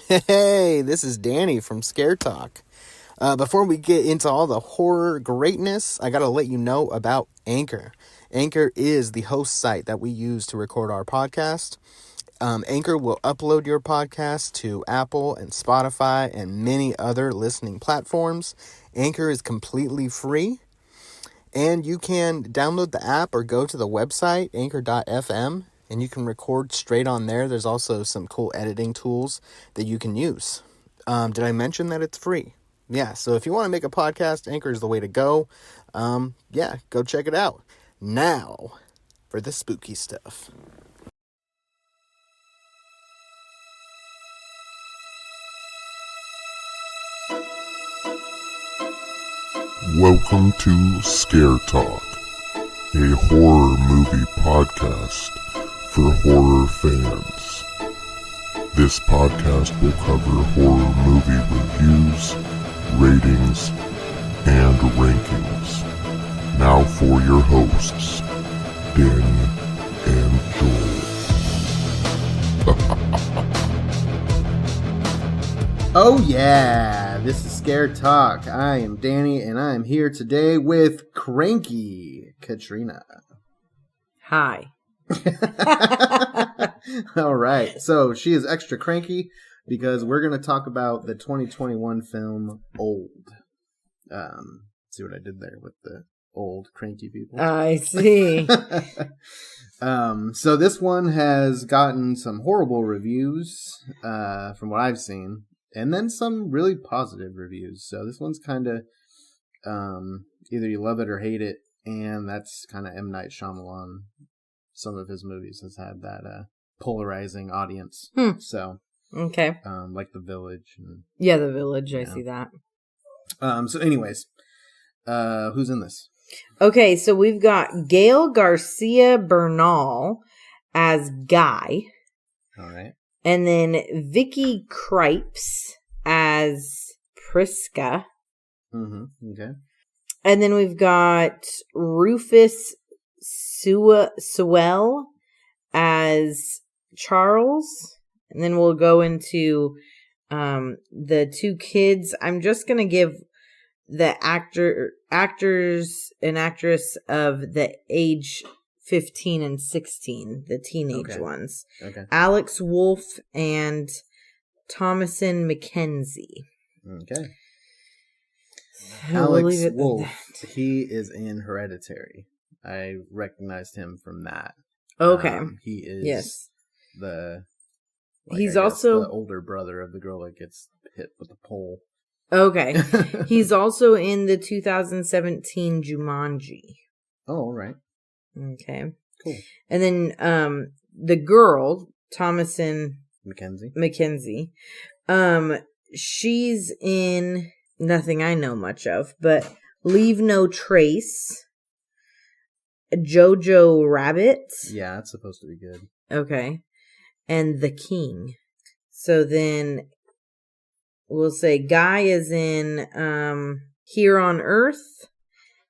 Hey, this is Danny from Scare Talk. Before we get into all the horror greatness, I gotta let you know about Anchor. Anchor is the host site that we use to record our podcast. Anchor will upload your podcast to Apple and Spotify and many other listening platforms. Anchor is completely free, and you can download the app or go to the website, anchor.fm, and you can record straight on there. There's also some cool editing tools that you can use. Did I mention that it's free? Yeah, so if you want to make a podcast, Anchor is the way to go. Go check it out. Now, for the spooky stuff. Welcome to Scare Talk, a horror movie podcast for horror fans. This podcast will cover horror movie reviews, ratings, and rankings. Now for your hosts, Danny and Joel. Oh yeah, this is Scare Talk. I am Danny, and I am here today with cranky Katrina. Hi. All right, so she is extra cranky because we're going to talk about the 2021 film Old. See what I did there with the old cranky people? I see. So this one has gotten some horrible reviews from what I've seen, and then some really positive reviews. So this one's kind of either you love it or hate it, and that's kind of M. Night Shyamalan. Some of his movies has had that polarizing audience. So Okay. like The Village. And, Yeah, The Village. I Yeah. see that. So anyways, who's in this? Okay, so we've got Gail Garcia Bernal as Guy, All right. and then Vicky Krieps as Priska, Mm-hmm. Okay. and then we've got Rufus Sewell as Charles, and then we'll go into the two kids. I'm just gonna give the actors and actress of the age 15 and 16, the teenage ones. Okay. Alex Wolff and Thomasin McKenzie. Okay. We'll leave Alex it at Wolff, he is in Hereditary. I recognized him from that. Okay. He is Yes. the He's I guess also the older brother of the girl that gets hit with a pole. Okay. He's also in the 2017 Jumanji. Oh, all right. Okay. Cool. And then the girl, Thomasin McKenzie. McKenzie, she's in nothing I know much of, but Leave No Trace, Jojo Rabbit. Yeah, it's supposed to be good. Okay. And The King. So then we'll say Guy is in Here on Earth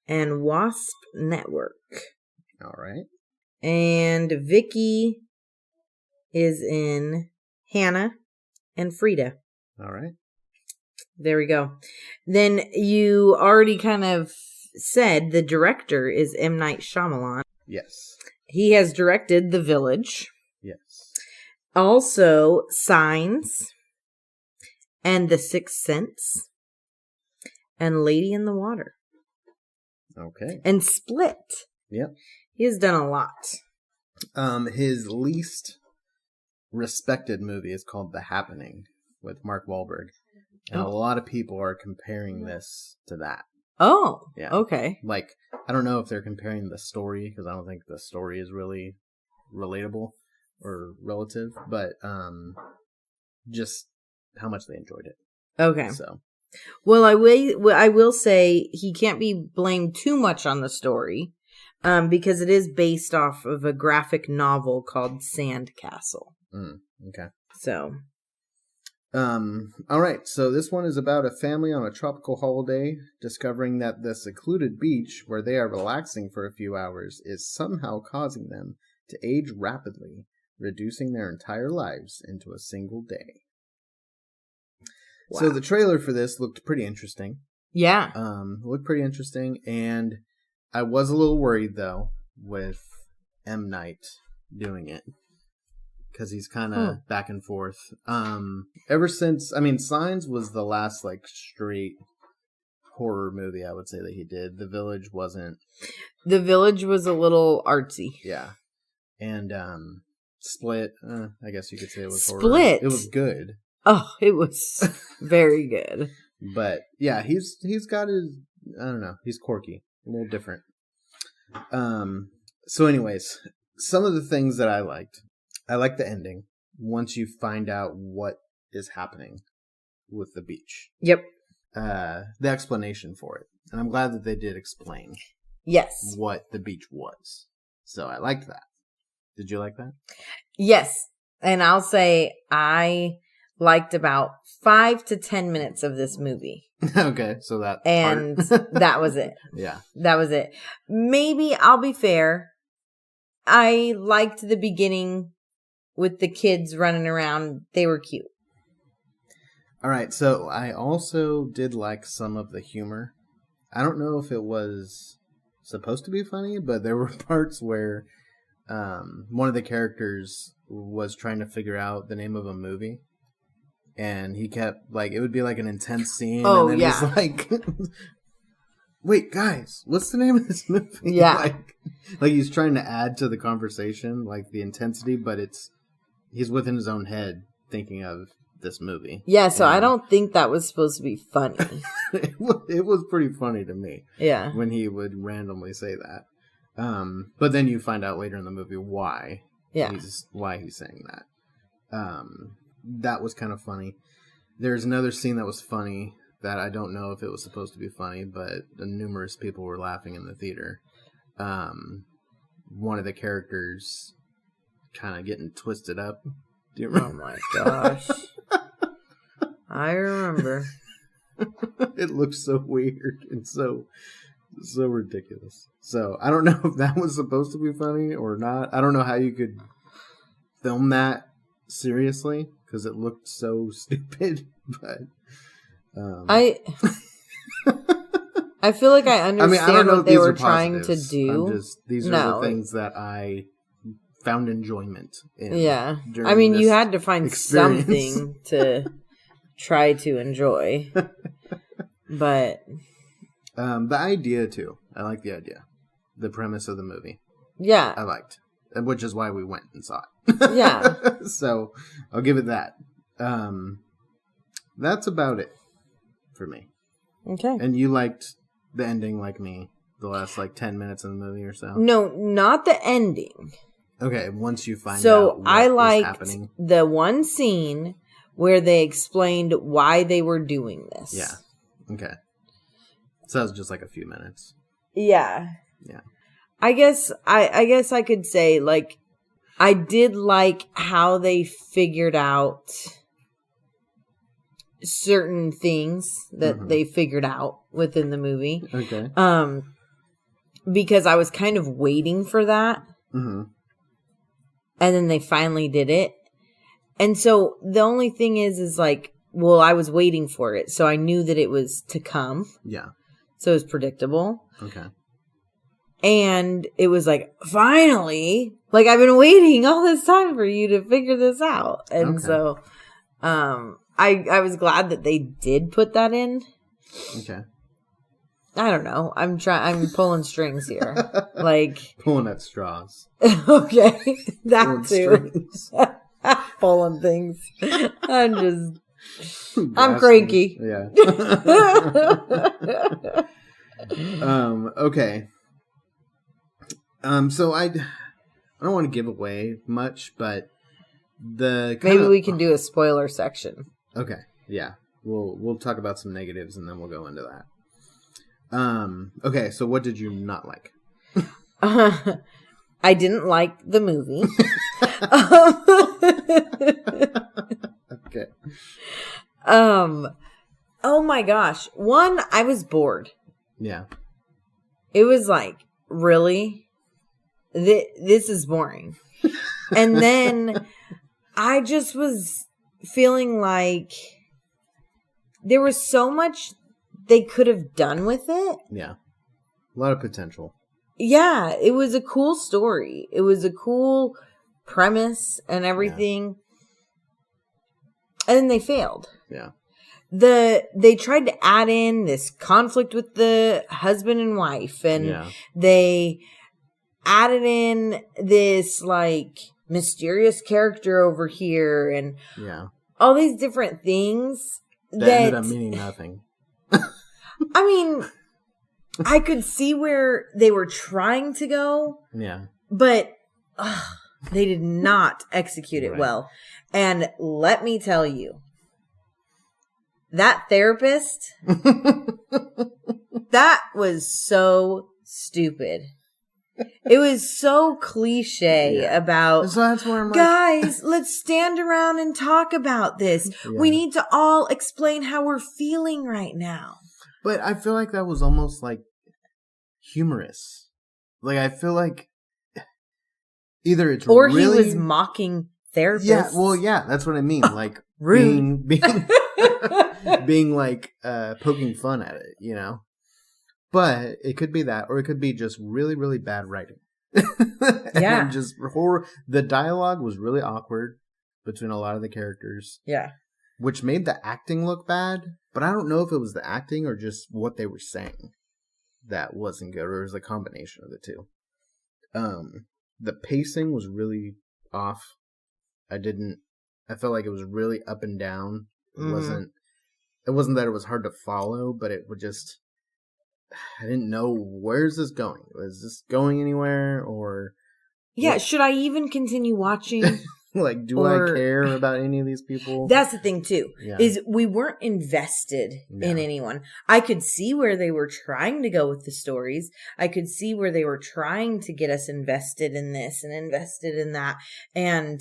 and Wasp Network. All right. And Vicky is in Hannah and Frida. All right. There we go. Then you already kind of said the director is M. Night Shyamalan. Yes. He has directed The Village. Yes. Also Signs and The Sixth Sense and Lady in the Water. Okay. And Split. Yep. He has done a lot. His least respected movie is called The Happening with Mark Wahlberg. And a lot of people are comparing this to that. Oh, Yeah. okay. Like, I don't know if they're comparing the story, because I don't think the story is really relatable or relative, but just how much they enjoyed it. Okay. So, Well, I will say he can't be blamed too much on the story, because it is based off of a graphic novel called Sandcastle. okay. So, all right. So this one is about a family on a tropical holiday discovering that the secluded beach where they are relaxing for a few hours is somehow causing them to age rapidly, reducing their entire lives into a single day. Wow. So the trailer for this looked pretty interesting. Yeah. Looked pretty interesting, and I was a little worried though with M. Night doing it because he's kind of back and forth. Ever since, Signs was the last like straight horror movie I would say that he did. The Village wasn't. The Village was a little artsy. Yeah, and Split. I guess you could say it was Split. Horror. It was good. Oh, it was very good. But yeah, he's got his. I don't know. He's quirky, a little different. So, anyways, some of the things that I liked. I like the ending. Once you find out what is happening with the beach. Yep. The explanation for it, and I'm glad that they did explain. Yes. What the beach was. So I liked that. Did you like that? Yes. And I'll say I liked about 5 to 10 minutes of this movie. Okay, so that and that was it. Yeah. That was it. Maybe I'll be fair. I liked the beginning with the kids running around. They were cute. All right, so I also did like some of the humor. I don't know if it was supposed to be funny, but there were parts where one of the characters was trying to figure out the name of a movie. And he kept, like, it would be like an intense scene. Oh, and then yeah. he's like, wait, guys, what's the name of this movie? Yeah. like he's trying to add to the conversation, like the intensity, but he's within his own head thinking of this movie. Yeah, so I don't think that was supposed to be funny. It was pretty funny to me. Yeah. When he would randomly say that. But then you find out later in the movie why. Yeah. Why he's saying that. That was kind of funny. There's another scene that was funny that I don't know if it was supposed to be funny, but numerous people were laughing in the theater. One of the characters kind of getting twisted up. Do you remember? Oh my gosh. I remember. It looked so weird and so ridiculous. So I don't know if that was supposed to be funny or not. I don't know how you could film that seriously because it looked so stupid. But I feel like I understand I don't know what if they these were are trying to positives. do. These are the things that I found enjoyment in. Yeah. during I mean, this you had to find experience. something to try to enjoy. But the idea too. I like the idea. The premise of the movie. yeah. I liked. Which is why we went and saw it. Yeah. So I'll give it that. That's about it for me. Okay. And you liked the ending like me, the last like 10 minutes of the movie or so? No, not the ending. Okay, once you find out So what I is liked happening. the one scene where they explained why they were doing this. Yeah. Okay. So that was just like a few minutes. Yeah. Yeah. I guess I could say, like, I did like how they figured out certain things that they figured out within the movie. Okay. Because I was kind of waiting for that. Mm-hmm. And then they finally did it. And so the only thing is like, well, I was waiting for it. So I knew that it was to come. Yeah. So it was predictable. Okay. And it was like, finally, like I've been waiting all this time for you to figure this out. And so, I was glad that they did put that in. Okay. I don't know. I'm pulling strings here. Like, Pulling at straws. okay. That Pulling too. strings. Pulling things. I'm Grasping. cranky. Yeah. Okay. So I don't want to give away much, but Maybe we can do a spoiler section. Okay. Yeah. We'll talk about some negatives and then we'll go into that. Okay, so what did you not like? I didn't like the movie. Okay. Oh my gosh. One, I was bored. Yeah. It was like, really? This is boring. And then I just was feeling like there was so much they could have done with it. Yeah. A lot of potential. Yeah, it was a cool story. It was a cool premise and everything. Yeah. And then they failed. Yeah. They tried to add in this conflict with the husband and wife, and they added in this like mysterious character over here, and all these different things that ended up meaning nothing. I mean, I could see where they were trying to go, but they did not execute it well. And let me tell you, that therapist, that was so stupid. It was so cliche about, so that's where I'm like, guys, let's stand around and talk about this. We need to all explain how we're feeling right now. But I feel like that was almost like humorous. Like, I feel like either it's or really... he was mocking therapists. Yeah, well, yeah, that's what I mean. Like, rude. being like poking fun at it, you know? But it could be that, or it could be just really, really bad writing. Yeah. Just horror. The dialogue was really awkward between a lot of the characters. Yeah. Which made the acting look bad, but I don't know if it was the acting or just what they were saying that wasn't good, or it was a combination of the two. The pacing was really off. I felt like it was really up and down. It wasn't that it was hard to follow, but it would just, I didn't know, where's this going? Is this going anywhere, or... Yeah, should I even continue watching? Like, do I care about any of these people? That's the thing, too, is we weren't invested in anyone. I could see where they were trying to go with the stories. I could see where they were trying to get us invested in this and invested in that. And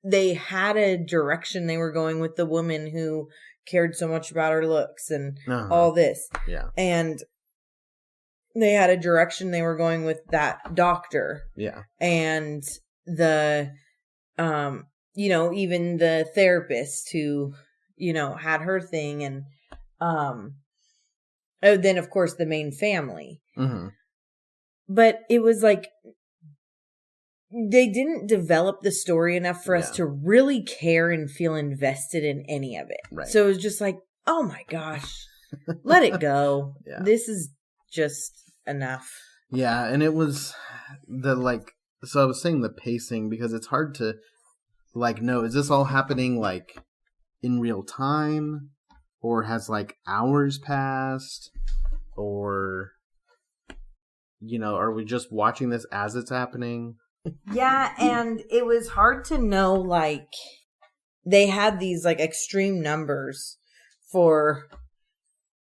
they had a direction they were going with the woman who cared so much about her looks and all this. Yeah. And they had a direction they were going with that doctor. Yeah. And the... even the therapist who, had her thing, and, then of course the main family. Mm-hmm. But it was like, they didn't develop the story enough for us to really care and feel invested in any of it. Right. So it was just like, oh my gosh, let it go. Yeah. This is just enough. Yeah. And it was so I was saying the pacing, because it's hard to know, is this all happening like in real time, or has like hours passed, or are we just watching this as it's happening? Yeah, and it was hard to know, like, they had these like extreme numbers for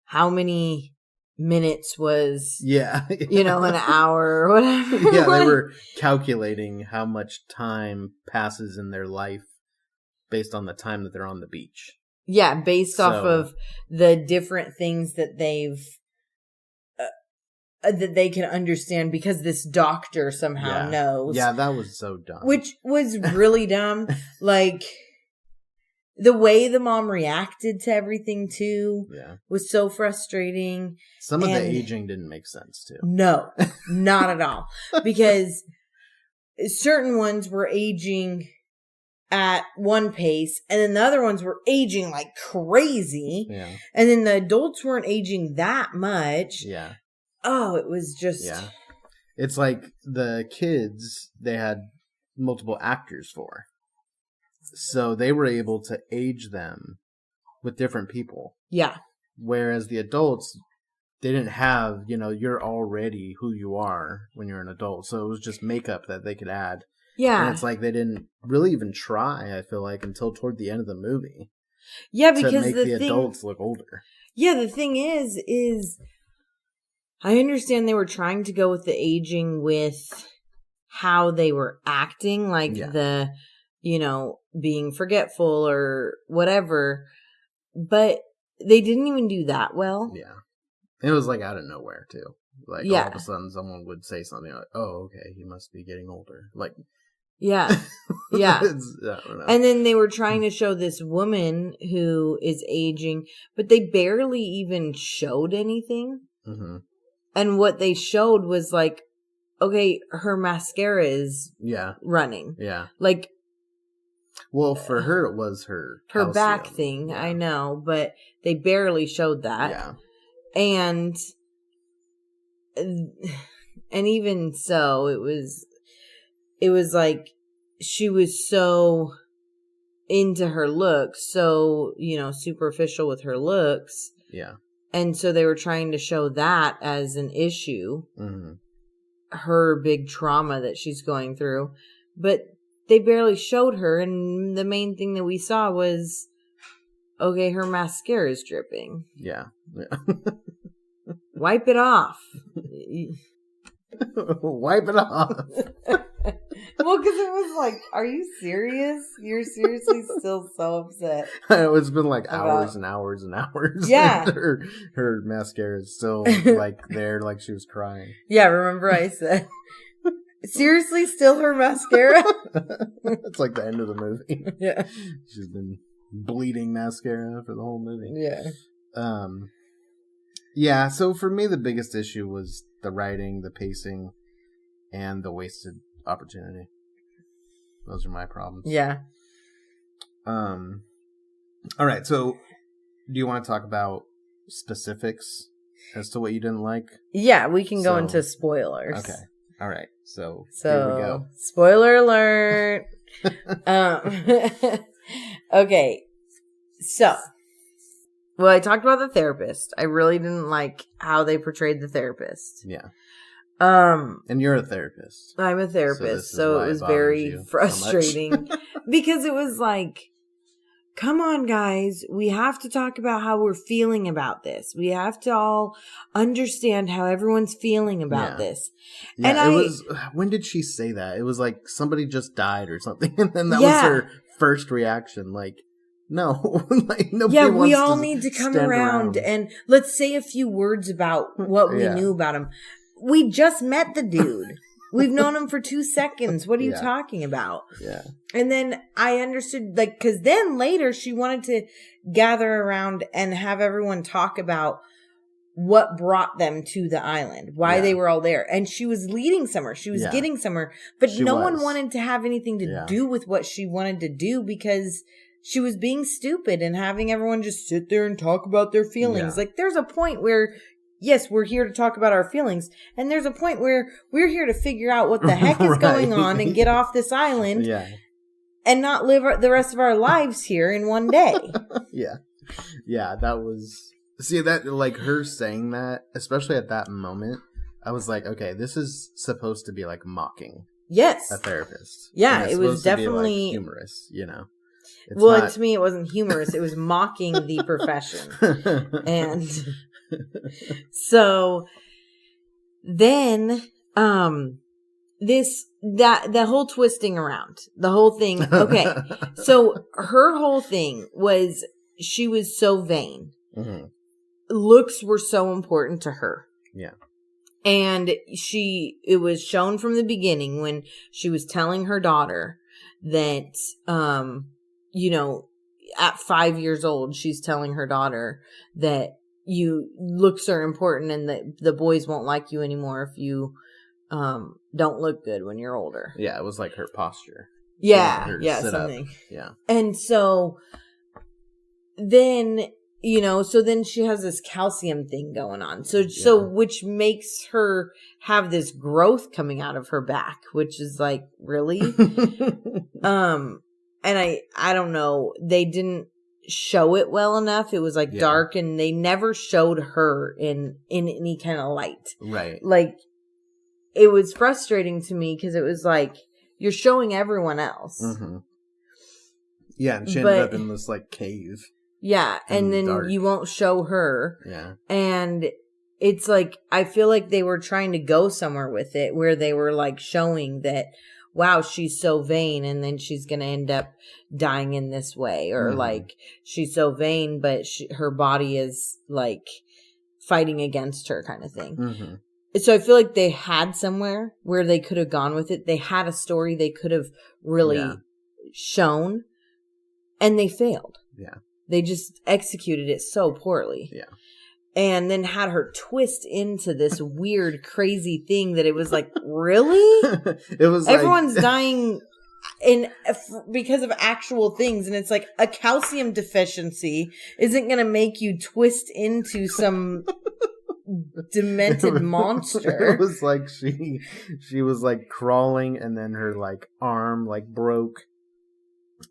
how many minutes was an hour or whatever. Yeah, they were calculating how much time passes in their life based on the time that they're on the beach. Yeah, based off of the different things that they've that they can understand, because this doctor somehow knows. Yeah, that was so dumb. Which was really dumb. Like, the way the mom reacted to everything, too, was so frustrating. Some of the aging didn't make sense, too. No, not at all. Because certain ones were aging at one pace, and then the other ones were aging like crazy. Yeah. And then the adults weren't aging that much. Yeah. Oh, it was just... Yeah. It's like the kids, they had multiple actors for. So they were able to age them with different people. Yeah. Whereas the adults, they didn't have, you're already who you are when you're an adult. So it was just makeup that they could add. Yeah. And it's like they didn't really even try, I feel like, until toward the end of the movie. Yeah, because to make the adults look older. Yeah, the thing is I understand they were trying to go with the aging with how they were acting, like the, being forgetful or whatever, but they didn't even do that well. Yeah. It was like out of nowhere, too. Like, all of a sudden someone would say something like, oh, okay, he must be getting older. Like, Yeah. Yeah. I don't know. And then they were trying to show this woman who is aging, but they barely even showed anything. Mm-hmm. And what they showed was like, okay, her mascara is running. Yeah. Like, well, for her, it was her calcium. back thing. Yeah. I know, but they barely showed that. Yeah. And even so, it was like she was so into her looks, so, superficial with her looks. Yeah. And so they were trying to show that as an issue. Mm-hmm. Her big trauma that she's going through. But they barely showed her, and the main thing that we saw was, okay, her mascara is dripping. Yeah. Wipe it off. Wipe it off. Well, because it was like, are you serious? You're seriously still so upset. It's been like hours and hours and hours. Yeah. her mascara is still like there, like she was crying. Yeah, remember I said, seriously, still her mascara? It's like the end of the movie. Yeah. She's been bleeding mascara for the whole movie. Yeah. Yeah, so for me, the biggest issue was the writing, the pacing, and the wasted opportunity. Those are my problems. Yeah. All right, so do you want to talk about specifics as to what you didn't like? Yeah, we can go into spoilers. Okay. All right. So here we go. Spoiler alert. Okay. So, well, I talked about the therapist. I really didn't like how they portrayed the therapist. Yeah. And you're a therapist. I'm a therapist, so it was very frustrating because it was like, come on, guys, we have to talk about how we're feeling about this. We have to all understand how everyone's feeling about this. Yeah, and it was, when did she say that? It was like somebody just died or something, and then that was her first reaction. Like, no, like nobody wants we all need to come around and let's say a few words about what we knew about him. We just met the dude. We've known him for 2 seconds. What are you talking about? Yeah. And then I understood, like, because then later she wanted to gather around and have everyone talk about what brought them to the island, why they were all there. And she was leading somewhere. She was getting somewhere. But no one wanted to have anything to do with what she wanted to do because she was being stupid and having everyone just sit there and talk about their feelings. Like, there's a point where, yes, we're here to talk about our feelings. And there's a point where we're here to figure out what the heck is going on and get off this island and not live the rest of our lives here in one day. Yeah, that was... See, that, like, her saying that, especially at that moment, I was like, okay, this is supposed to be, like, mocking a therapist. Yeah, it was definitely... To be, like, humorous, you know? To me, it wasn't humorous. It was mocking the profession. And so then, the whole twisting around, the whole thing. Okay. So her whole thing was she was so vain. Mm-hmm. Looks were so important to her. Yeah. And it was shown from the beginning when she was telling her daughter that, at 5 years old, she's telling her daughter that looks are important and that the boys won't like you anymore if you don't look good when you're older. Yeah, it was like her posture. Yeah, something. Yeah. And so then, so then she has this calcium thing going on. So which makes her have this growth coming out of her back, which is like, really? And I don't know, they didn't show it well enough. It was like dark and they never showed her in any kind of light. Right. Like, it was frustrating to me because it was like, you're showing everyone else. Mm-hmm. Yeah, and she ended up in this like cave. Yeah, and then dark. You won't show her. Yeah. And it's like, I feel like they were trying to go somewhere with it where they were like showing that, wow, she's so vain and then she's going to end up dying in this way. Or like, she's so vain, but her body is like fighting against her kind of thing. Mm-hmm. So I feel like they had somewhere where they could have gone with it. They had a story they could have really shown, and they failed. Yeah. They just executed it so poorly. Yeah. And then had her twist into this weird, crazy thing that it was like, really? It was everyone's dying because of actual things, and it's like a calcium deficiency isn't going to make you twist into some demented monster. It was like she was like crawling, and then her like arm like broke,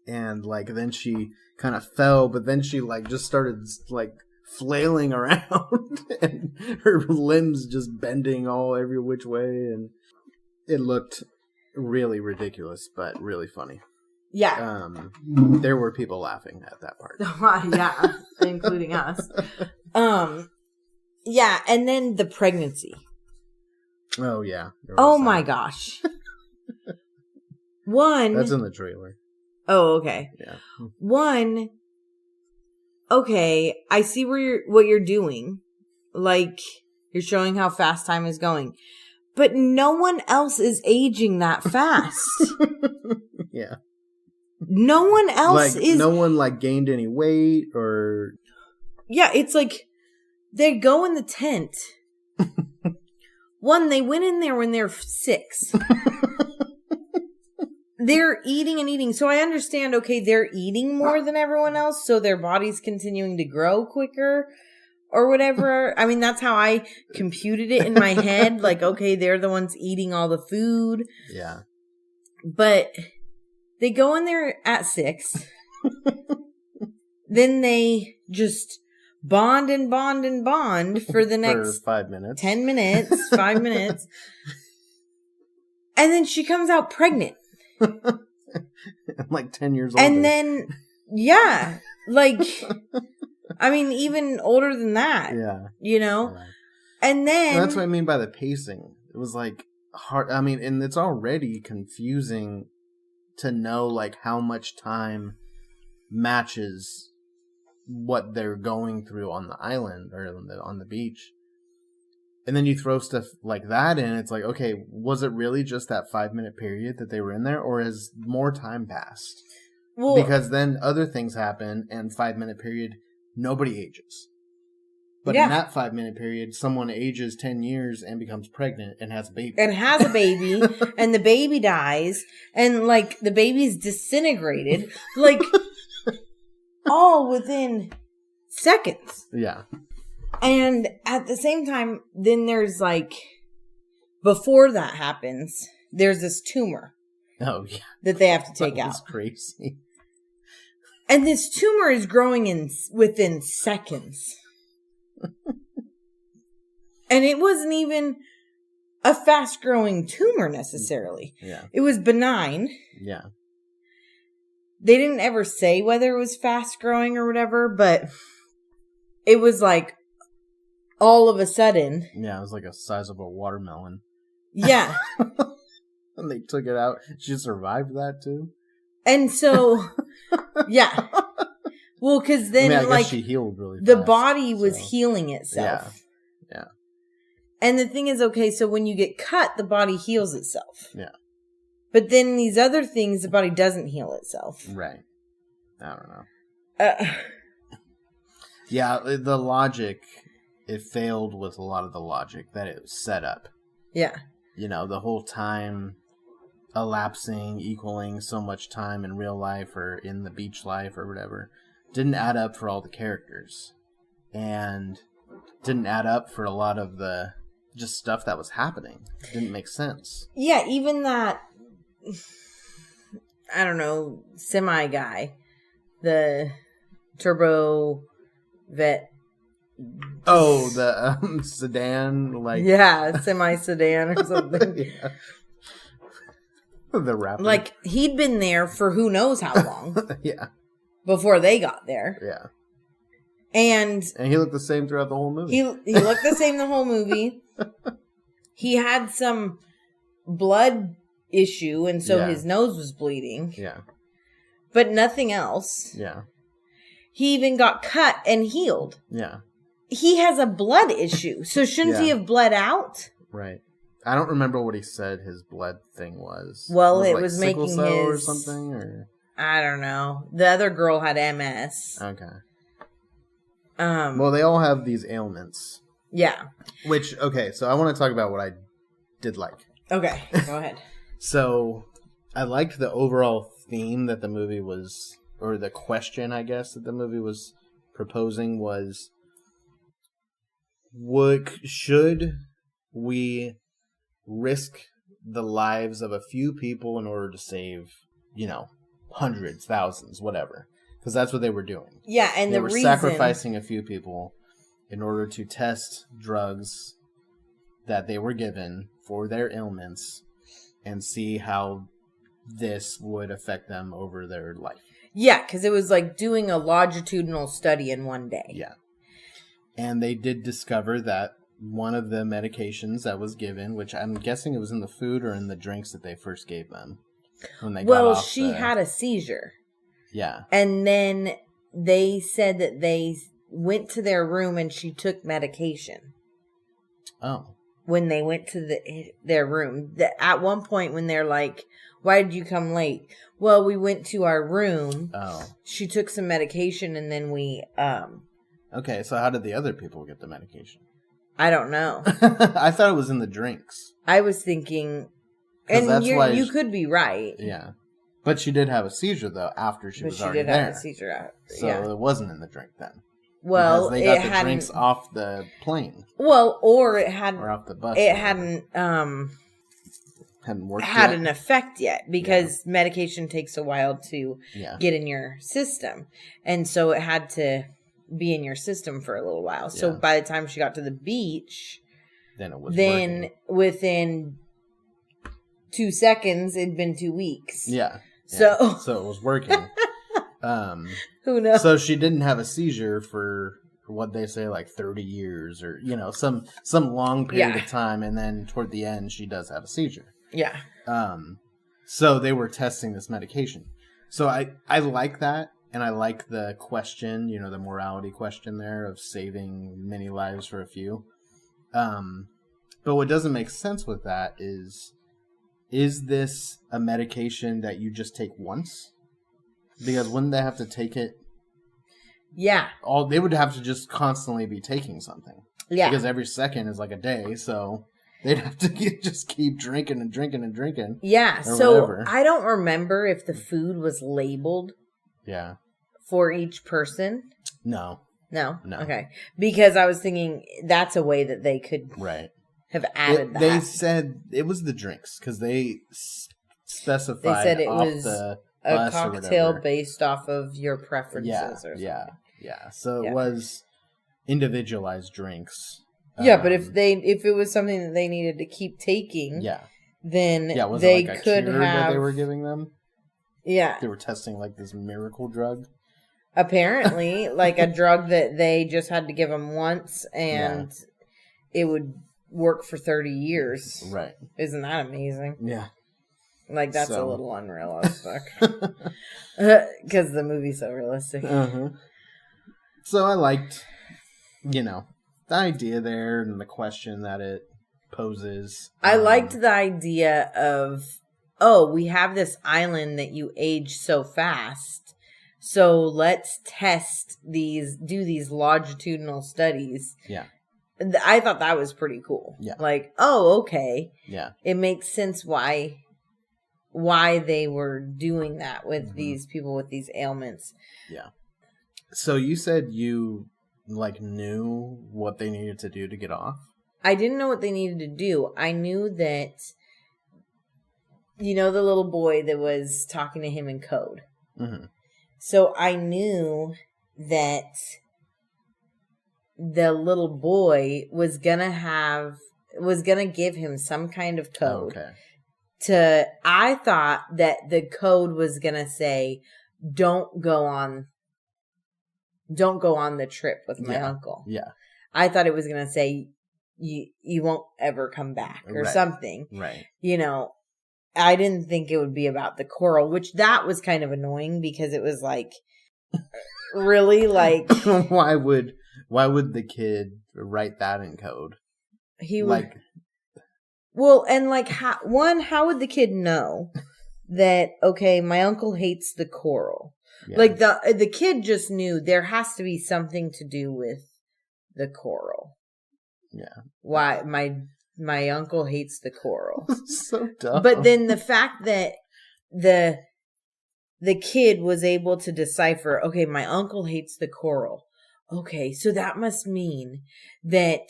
and like then she kind of fell, but then she like just started like flailing around and her limbs just bending every which way, and it looked really ridiculous but really funny. Yeah. There were people laughing at that part. Yeah, including us. Yeah, and then the pregnancy. Oh yeah. Oh my gosh. One. That's in the trailer. Oh, okay. Yeah. One. Okay, I see what you're doing. Like, you're showing how fast time is going. But no one else is aging that fast. Yeah. No one else like, is. No one like gained any weight or. Yeah, it's like they go in the tent. One, they went in there when they're 6. They're eating and eating. So I understand, okay, they're eating more than everyone else, so their body's continuing to grow quicker or whatever. I mean, that's how I computed it in my head. Like, okay, they're the ones eating all the food. Yeah. But they go in there at 6. Then they just bond and bond and bond for the next 5 minutes. 10 minutes, 5 minutes. And then she comes out pregnant. I'm like 10 years old. And then, yeah, like, I mean, even older than that. Yeah. You know? Yeah. And then. That's what I mean by the pacing. It was like hard. I mean, and it's already confusing to know like how much time matches what they're going through on the island or on the beach. And then you throw stuff like that in, it's like, okay, was it really just that 5-minute period that they were in there, or has more time passed? Well, because then other things happen, and 5-minute period, nobody ages. But in that 5-minute period, someone ages 10 years and becomes pregnant and has a baby. And has a baby, and the baby dies, and, like, the baby's disintegrated, like, all within seconds. Yeah. And at the same time, then there's like, before that happens, there's this tumor. Oh, yeah. That they have to take out. That's crazy. And this tumor is growing within seconds. And it wasn't even a fast-growing tumor necessarily. Yeah. It was benign. Yeah. They didn't ever say whether it was fast-growing or whatever, but it was like, all of a sudden. Yeah, it was like a size of a watermelon. Yeah. And they took it out. She survived that too? And so, yeah. Well, because then, I like, guess she healed really fast, the body was healing itself. Yeah. And the thing is, okay, so when you get cut, the body heals itself. Yeah. But then these other things, the body doesn't heal itself. Right. I don't know. Yeah, the logic, it failed with a lot of the logic that it was set up. Yeah. You know, the whole time elapsing, equaling so much time in real life or in the beach life or whatever, didn't add up for all the characters. And didn't add up for a lot of the just stuff that was happening. It didn't make sense. Yeah, even that, I don't know, semi guy, the turbo vet. Oh, the sedan, like... Yeah, semi-sedan or something. Yeah. The rapper. Like, he'd been there for who knows how long. Yeah. Before they got there. Yeah. And he looked the same throughout the whole movie. He looked the same the whole movie. He had some blood issue, and so his nose was bleeding. Yeah. But nothing else. Yeah. He even got cut and healed. Yeah. He has a blood issue, so shouldn't he have bled out? Right. I don't remember what he said his blood thing was. Well, it like was sickle making cell or his... something, or I don't know. The other girl had MS. okay. Um. Well, they all have these ailments. Yeah. Which, okay, so I want to talk about what I did like. Okay, go ahead. So, I liked the overall theme that the movie was, or the question, I guess, that the movie was proposing was, should we risk the lives of a few people in order to save, hundreds, thousands, whatever? Because that's what they were doing. Yeah, and they the were reason... sacrificing a few people in order to test drugs that they were given for their ailments and see how this would affect them over their life. Yeah, because it was like doing a longitudinal study in one day. Yeah. And they did discover that one of the medications that was given, which I'm guessing it was in the food or in the drinks that they first gave them. When they got off she had a seizure. Yeah. And then they said that they went to their room and she took medication. Oh. When they went to their room. At one point when they're like, why did you come late? Well, we went to our room. Oh. She took some medication and then we... Okay, so how did the other people get the medication? I don't know. I thought it was in the drinks. I was thinking... And you could be right. Yeah. But she did have a seizure, though, after she was already there. She did have a seizure. So it wasn't in the drink then. Well, because they got the drinks off the plane. Well, or it hadn't... Or off the bus. It hadn't worked had yet. An effect yet, because medication takes a while to get in your system. And so it had to be in your system for a little while. So by the time she got to the beach... Then it was working. Within 2 seconds, it'd been 2 weeks. Yeah. So it was working. Who knows? So she didn't have a seizure for what they say, like 30 years or, some long period of time. And then toward the end, she does have a seizure. Yeah. So they were testing this medication. So I like that. And I like the question, the morality question there of saving many lives for a few. But what doesn't make sense with that is this a medication that you just take once? Because wouldn't they have to take it? Yeah. They would have to just constantly be taking something. Yeah. Because every second is like a day, so they'd have to just keep drinking and drinking and drinking. Yeah, so whatever. I don't remember if the food was labeled. Yeah. For each person. No. No? No. Okay. Because I was thinking that's a way that they could have added that. They said it was the drinks, because they specified they said it off was the a cocktail based off of your preferences or something. Yeah. So it was individualized drinks. Yeah, but if it was something that they needed to keep taking, then was they it like a could cure have... that they were giving them? Yeah. They were testing like this miracle drug? Apparently, like a drug that they just had to give them once and it would work for 30 years. Right. Isn't that amazing? Yeah. Like, that's a little unrealistic. Because the movie's so realistic. Uh-huh. So I liked, the idea there and the question that it poses. I liked the idea of, we have this island that you age so fast. So let's do these longitudinal studies. Yeah. I thought that was pretty cool. Yeah. Like, okay. Yeah. It makes sense why they were doing that with these people with these ailments. Yeah. So you said you knew what they needed to do to get off? I didn't know what they needed to do. I knew that, the little boy that was talking to him in code. Mm-hmm. So I knew that the little boy was gonna give him some kind of code. Okay. I thought that the code was gonna say, don't go on the trip with my uncle. Yeah. I thought it was gonna say you won't ever come back or something. Right. I didn't think it would be about the coral, which that was kind of annoying because it was like really like why would the kid write that in code? He would Well, and like, how would the kid know that, okay, my uncle hates the coral? Yeah. Like, the kid just knew there has to be something to do with the coral. Yeah. Why my uncle hates the coral. So dumb. But then the fact that the kid was able to decipher, okay, my uncle hates the coral. Okay, so that must mean that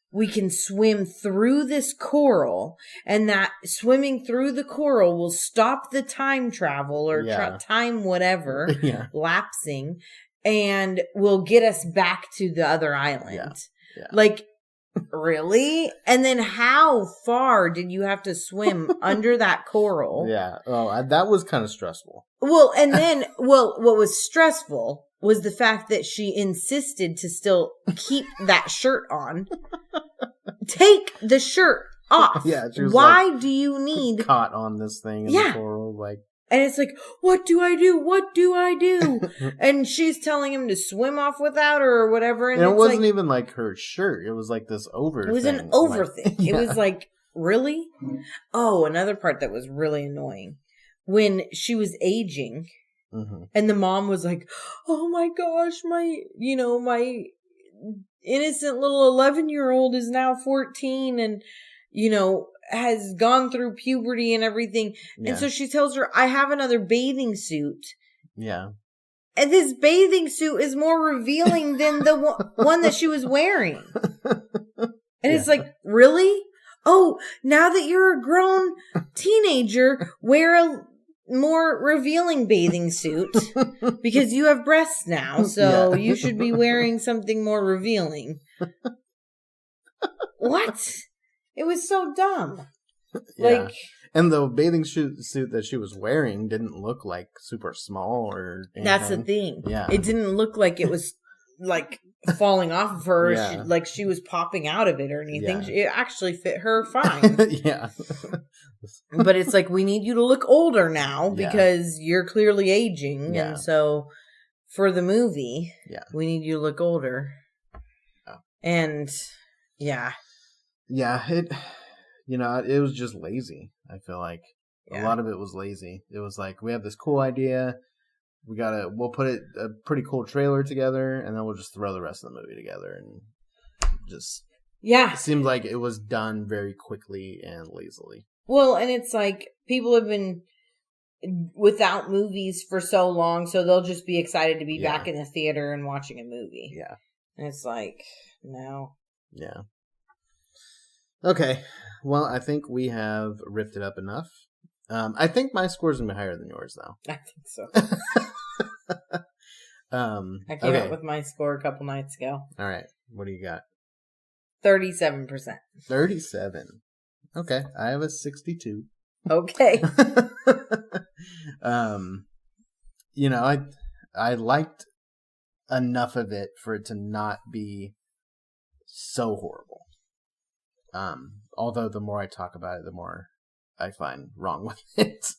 we can swim through this coral, and that swimming through the coral will stop the time travel or time whatever lapsing, and will get us back to the other island. Yeah. Like, really? And then how far did you have to swim under that coral? Yeah. Oh, that was kind of stressful. Well, and then, what was stressful was the fact that she insisted to still keep that shirt on. Take the shirt off. Yeah. She was Why do you need caught on this thing in the coral? Like, and it's like, what do I do? What do I do? And she's telling him to swim off without her or whatever. And it wasn't even like her shirt. It was like this over thing. It was an over thing. Yeah. It was like, really? Oh, another part that was really annoying. When she was aging, and the mom was like, oh my gosh, my innocent little 11-year-old is now 14 and, has gone through puberty and everything. Yeah. And so she tells her, I have another bathing suit. Yeah. And this bathing suit is more revealing than the one that she was wearing. And it's like, really? Oh, now that you're a grown teenager, wear a more revealing bathing suit because you have breasts now. So you should be wearing something more revealing. What? It was so dumb. Like, and the bathing suit that she was wearing didn't look like super small or anything. That's the thing. Yeah. It didn't look like it was like falling off of her, like she was popping out of it or anything. Yeah. It actually fit her fine. Yeah. But it's like, we need you to look older now because you're clearly aging. Yeah. And so for the movie, we need you to look older. Oh. And yeah, it was just lazy. I feel like a lot of it was lazy. It was like, we have this cool idea. We'll put a pretty cool trailer together, and then we'll just throw the rest of the movie together, and just it seemed like it was done very quickly and lazily. Well, and it's like, people have been without movies for so long, so they'll just be excited to be back in the theater and watching a movie. Yeah. And it's like, no. Yeah. Okay. Well, I think we have ripped it up enough. I think my score's going to be higher than yours, though. I think so. I came up with my score a couple nights ago. All right. What do you got? 37%. 37. Okay. I have a 62. Okay. I liked enough of it for it to not be so horrible. Although the more I talk about it, the more I find wrong with it.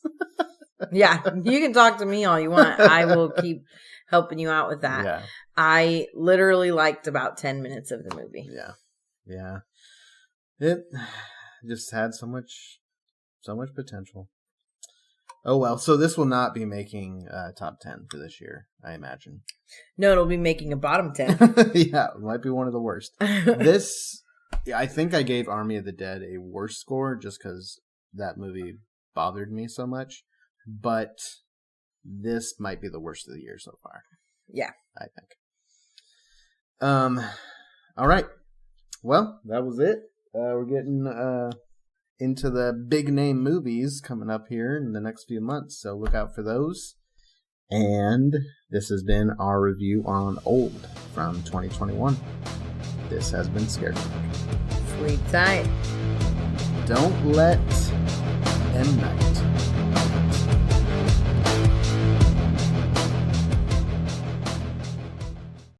Yeah, you can talk to me all you want. I will keep helping you out with that. Yeah. I literally liked about 10 minutes of the movie. Yeah. Yeah. It just had so much potential. Oh, well. So this will not be making top 10 for this year, I imagine. No, it'll be making a bottom 10. Yeah, it might be one of the worst. I think I gave Army of the Dead a worse score just because that movie bothered me so much. But this might be the worst of the year so far. Yeah. I think. All right. Well, that was it. We're getting into the big name movies coming up here in the next few months, so look out for those. And this has been our review on Old from 2021. This has been Scared Talk. Sleep tight. Don't let M. Night